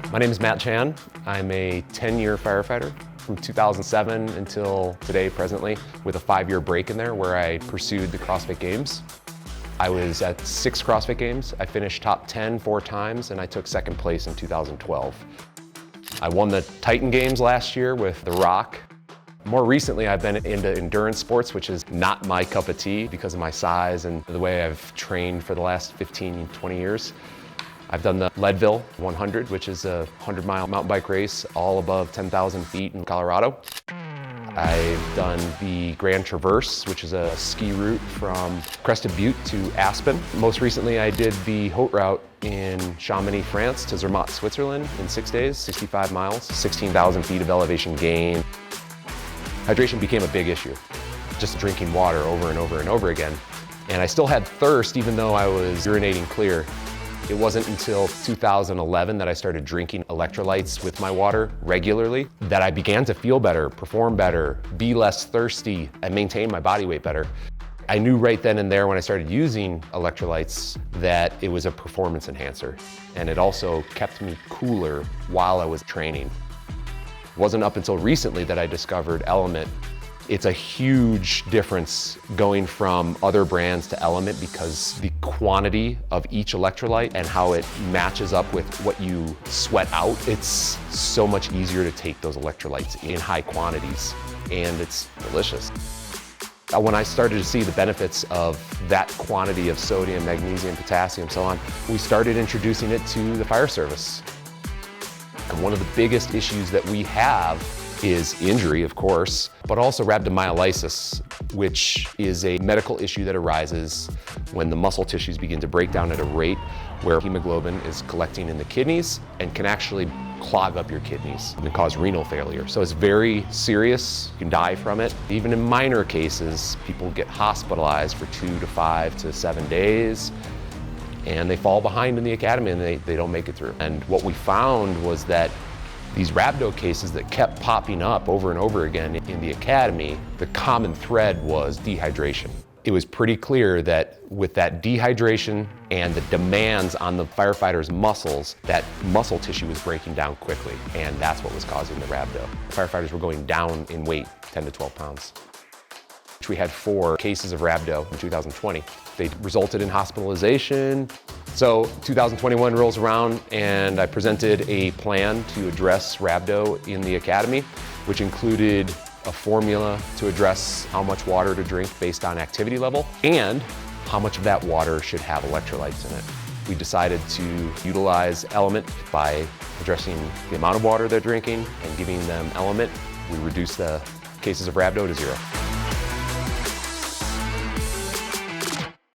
My name is MattChan. I'm a 10-year firefighter from 2007 until today, presently, with a 5-year break in there where I pursued the CrossFit Games. I was at 6 CrossFit Games. I finished top 10 4 times, and I took second place in 2012. I won the Titan Games last year with The Rock. More recently, I've been into endurance sports, which is not my cup of tea because of my size and the way I've trained for the last 15, 20 years. I've done the Leadville 100, which is a 100-mile mountain bike race all above 10,000 feet in Colorado. I've done the Grand Traverse, which is a ski route from Crested Butte to Aspen. Most recently, I did the Haute Route in Chamonix, France to Zermatt, Switzerland in 6 days, 65 miles, 16,000 feet of elevation gain. Hydration became a big issue, just drinking water over and over and over again. And I still had thirst even though I was urinating clear. It wasn't until 2011 that I started drinking electrolytes with my water regularly that I began to feel better, perform better, be less thirsty, and maintain my body weight better. I knew right then and there when I started using electrolytes that it was a performance enhancer, and it also kept me cooler while I was training. It wasn't up until recently that I discovered LMNT. It's a huge difference going from other brands to LMNT because the quantity of each electrolyte and how it matches up with what you sweat out, it's so much easier to take those electrolytes in high quantities, and it's delicious. When I started to see the benefits of that quantity of sodium, magnesium, potassium, so on, we started introducing it to the fire service. And one of the biggest issues that we have is injury, of course, but also rhabdomyolysis, which is a medical issue that arises when the muscle tissues begin to break down at a rate where hemoglobin is collecting in the kidneys and can actually clog up your kidneys and cause renal failure. So it's very serious. You can die from it. Even in minor cases, people get hospitalized for 2 to 5 to 7 days, and they fall behind in the academy and they don't make it through. And what we found was that these rhabdo cases that kept popping up over and over again in the academy, the common thread was dehydration. It was pretty clear that with that dehydration and the demands on the firefighters' muscles, that muscle tissue was breaking down quickly, and that's what was causing the rhabdo. Firefighters were going down in weight, 10 to 12 pounds. We had 4 cases of rhabdo in 2020. They resulted in hospitalization. So 2021 rolls around and I presented a plan to address rhabdo in the academy, which included a formula to address how much water to drink based on activity level and how much of that water should have electrolytes in it. We decided to utilize LMNT by addressing the amount of water they're drinking and giving them LMNT. We reduced the cases of rhabdo to 0.